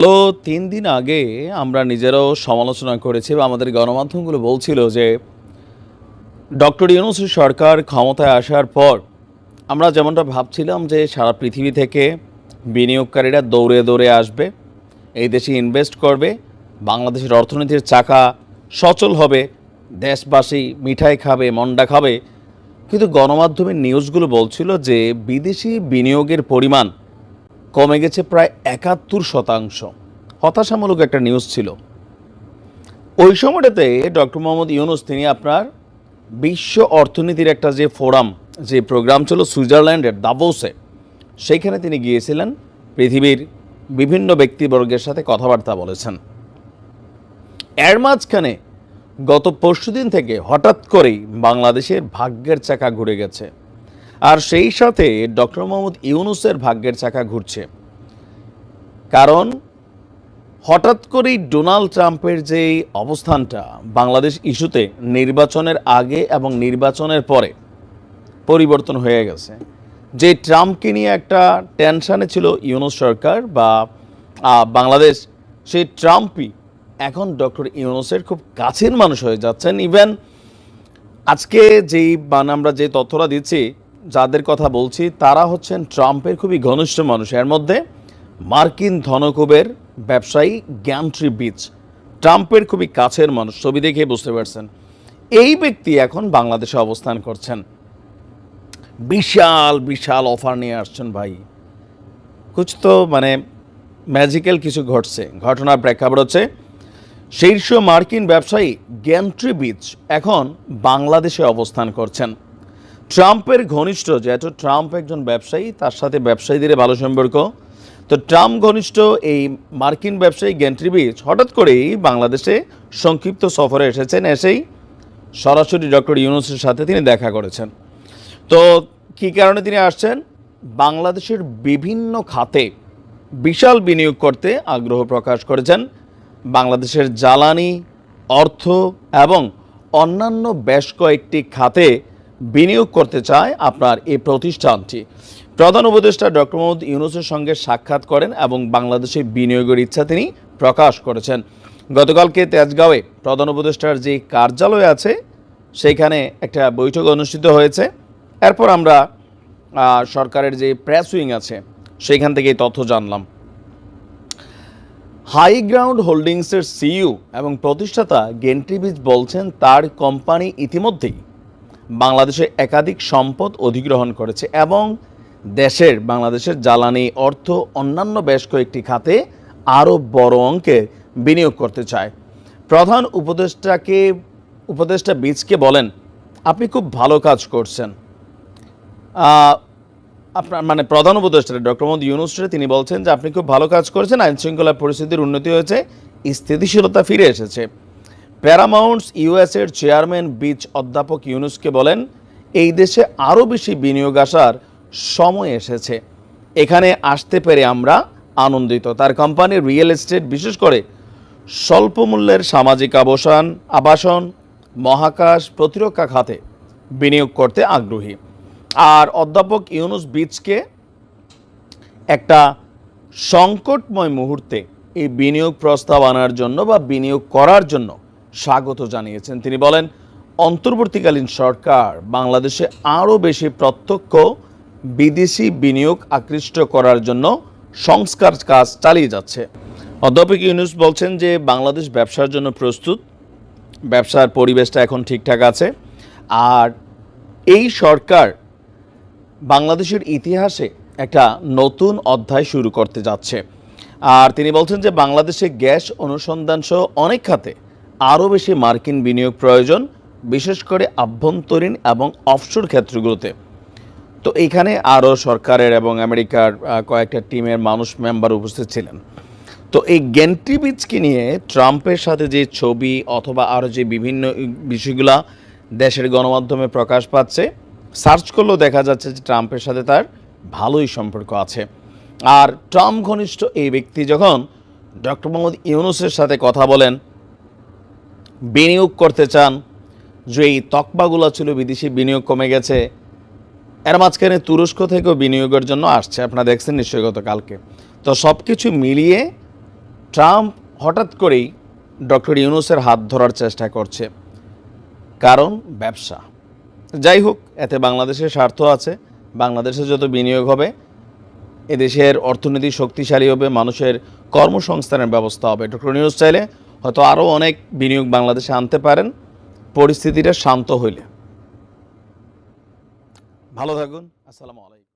তো ৩ দিন আগে আমরা নিজেরাও সমালোচনা করেছি বা আমাদের গণমাধ্যমগুলো বলছিল যে ডক্টর ইউনূসের সরকার ক্ষমতায় আসার পর আমরা যেমনটা ভাবছিলাম যে সারা পৃথিবী থেকে বিনিয়োগকারীরা দৌড়ে দৌড়ে আসবে, এই দেশে ইনভেস্ট করবে, বাংলাদেশের অর্থনীতির চাকা সচল হবে, দেশবাসী মিঠাই খাবে, মন্ডা খাবে। কিন্তু গণমাধ্যমের নিউজগুলো বলছিল যে বিদেশি বিনিয়োগের পরিমাণ কমে গেছে প্রায় ৭১%। হতাশামূলক একটা নিউজ ছিল। ওই সময়টাতে ডক্টর মোহাম্মদ ইউনূস তিনি আপনার বিশ্ব অর্থনীতির একটা যে ফোরাম, যে প্রোগ্রাম ছিল সুইজারল্যান্ডের দাভোসে, সেইখানে তিনি গিয়েছিলেন, পৃথিবীর বিভিন্ন ব্যক্তিবর্গের সাথে কথাবার্তা বলেছেন। এর মাঝখানে গত পরশুদিন থেকে হঠাৎ করেই বাংলাদেশের ভাগ্যের চাকা ঘুরে গেছে, আর সেই সাথে ডক্টর মোহাম্মদ ইউনূসের ভাগ্যের চাকা ঘুরছে। কারণ হঠাৎ করেই ডোনাল্ড ট্রাম্পের যেই অবস্থানটা বাংলাদেশ ইস্যুতে নির্বাচনের আগে এবং নির্বাচনের পরে পরিবর্তন হয়ে গেছে। যে ট্রাম্পকে নিয়ে একটা টেনশানে ছিল ইউনূস সরকার বা বাংলাদেশ, সেই ট্রাম্পই এখন ডক্টর ইউনূসের খুব কাছের মানুষ হয়ে যাচ্ছেন। ইভেন আজকে যেই আমরা যে তথ্যটা দিচ্ছি, যাদের কথা বলছি, তারা হচ্ছেন ট্রাম্পের খুবই ঘনিষ্ঠ মানুষ। এর মধ্যে মার্কিন ধনকুবের ব্যবসায়ী গ্যান্ট্রি বিচ ট্রাম্পের খুবই কাছের মানুষ, ছবি দেখে বুঝতে পারছেন। এই ব্যক্তি এখন বাংলাদেশে অবস্থান করছেন, বিশাল বিশাল অফার নিয়ে আসছেন। ভাই কুছ তো ম্যাজিক্যাল কিছু ঘটছে। ঘটনার প্রেক্ষাপট হচ্ছে শীর্ষ মার্কিন ব্যবসায়ী গ্যান্ট্রি বিচ এখন বাংলাদেশে অবস্থান করছেন। ট্রাম্পের ঘনিষ্ঠ, যেহেতু ট্রাম্প একজন ব্যবসায়ী, তার সাথে ব্যবসায়ীদের ভালো সম্পর্ক, তো ট্রাম্প ঘনিষ্ঠ এই মার্কিন ব্যবসায়ী গ্যান্ট্রি বিচ হঠাৎ করেই বাংলাদেশে সংক্ষিপ্ত সফরে এসেছেন। এসেই সরাসরি ডক্টর ইউনূসের সাথে তিনি দেখা করেছেন। তো কী কারণে তিনি আসছেন? বাংলাদেশের বিভিন্ন খাতে বিশাল বিনিয়োগ করতে আগ্রহ প্রকাশ করেছেন। বাংলাদেশের জ্বালানি, অর্থ এবং অন্যান্য বেশ কয়েকটি খাতে বিনিয়োগ করতে চায় আপনার এই প্রতিষ্ঠানটি। প্রধান উপদেষ্টা ডক্টর মোহাম্মদ ইউনূসের সঙ্গে সাক্ষাৎ করেন এবং বাংলাদেশে বিনিয়োগের ইচ্ছা তিনি প্রকাশ করেছেন। গতকালকে তেজগাঁওয়ে প্রধান উপদেষ্টার যে কার্যালয় আছে, সেইখানে একটা বৈঠক অনুষ্ঠিত হয়েছে। এরপর আমরা সরকারের যে প্রেস উইং আছে, সেইখান থেকে এই তথ্য জানলাম। হাই গ্রাউন্ড হোল্ডিংসের সিইও এবং প্রতিষ্ঠাতা গ্যান্ট্রি বিচ বলছেন তার কোম্পানি ইতিমধ্যেই বাংলাদেশে একাধিক সম্পদ অধিগ্রহণ করেছে এবং বাংলাদেশের জ্বালানি, অর্থ, অন্যান্য বেশ কয়েকটি খাতে আরও বড় অঙ্কের বিনিয়োগ করতে চায়। প্রধান উপদেষ্টা বিচকে বলেন, আপনি খুব ভালো কাজ করছেন। আপনার প্রধান উপদেষ্টা ডক্টর মোহাম্মদ ইউনূসরে তিনি বলছেন যে আপনি খুব ভালো কাজ করেছেন, আইনশৃঙ্খলা পরিস্থিতির উন্নতি হয়েছে, স্থিতিশীলতা ফিরে এসেছে। প্যারামাউন্টস ইউএসের চেয়ারম্যান বিচ অধ্যাপক ইউনূসকে বলেন, এই দেশে আরও বেশি বিনিয়োগ আসার সময় এসেছে, এখানে আসতে পেরে আমরা আনন্দিত। তার কোম্পানির রিয়েল এস্টেট, বিশেষ করে স্বল্প মূল্যের সামাজিক আবাসন, মহাকাশ, প্রতিরক্ষা খাতে বিনিয়োগ করতে আগ্রহী। আর অধ্যাপক ইউনূস বিচকে একটা সংকটময় মুহূর্তে এই বিনিয়োগ প্রস্তাব আনার জন্য বা বিনিয়োগ করার জন্য স্বাগত জানিয়েছেন। তিনি বলেন, অন্তর্বর্তীকালীন সরকার বাংলাদেশে আরও বেশি প্রত্যক্ষ বিদেশি বিনিয়োগ আকৃষ্ট করার জন্য সংস্কার কাজ চালিয়ে যাচ্ছে। অধ্যাপক ইউনূস বলছেন যে বাংলাদেশ ব্যবসার জন্য প্রস্তুত, ব্যবসার পরিবেশটা এখন ঠিকঠাক আছে। আর এই সরকার বাংলাদেশের ইতিহাসে একটা নতুন অধ্যায় শুরু করতে যাচ্ছে। আর তিনি বলছেন যে বাংলাদেশে গ্যাস অনুসন্ধান সহ অনেক খাতে আরও বেশি মার্কিন বিনিয়োগ প্রয়োজন, বিশেষ করে আভ্যন্তরীণ এবং অফশোর ক্ষেত্রগুলোতে। তো এইখানে আরও সরকারের এবং আমেরিকার কয়েকটা টিমের মেম্বার উপস্থিত ছিলেন। তো এই গ্যান্ট্রি বিচকে নিয়ে ট্রাম্পের সাথে যে ছবি অথবা আরও যে বিভিন্ন বিষয়গুলা দেশের গণমাধ্যমে প্রকাশ পাচ্ছে, সার্চ করলেও দেখা যাচ্ছে যে ট্রাম্পের সাথে তার ভালোই সম্পর্ক আছে। আর ট্রাম্প ঘনিষ্ঠ এই ব্যক্তি যখন ডক্টর মোহাম্মদ ইউনূসের সাথে কথা বলেন, বিনিয়োগ করতে চান, যে এই তকমাগুলো ছিল বিদেশি বিনিয়োগ কমে গেছে, এর মাঝখানে তুরস্ক থেকেও বিনিয়োগের জন্য আসছে, আপনারা দেখছেন নিশ্চয়ই গতকালকে। তো সব কিছু মিলিয়ে ট্রাম্প হঠাৎ করেই ডক্টর ইউনূসের হাত ধরার চেষ্টা করছে, কারণ ব্যবসা। যাই হোক, এতে বাংলাদেশের স্বার্থ আছে। বাংলাদেশে যত বিনিয়োগ হবে, এদেশের অর্থনীতি শক্তিশালী হবে, মানুষের কর্মসংস্থানের ব্যবস্থা হবে। ডক্টর ইউনূস চাইলে হয়তো আরও অনেক বিনিয়োগ বাংলাদেশে আনতে পারেন পরিস্থিতিটা শান্ত হইলে। ভালো থাকুন। আসসালামু আলাইকুম।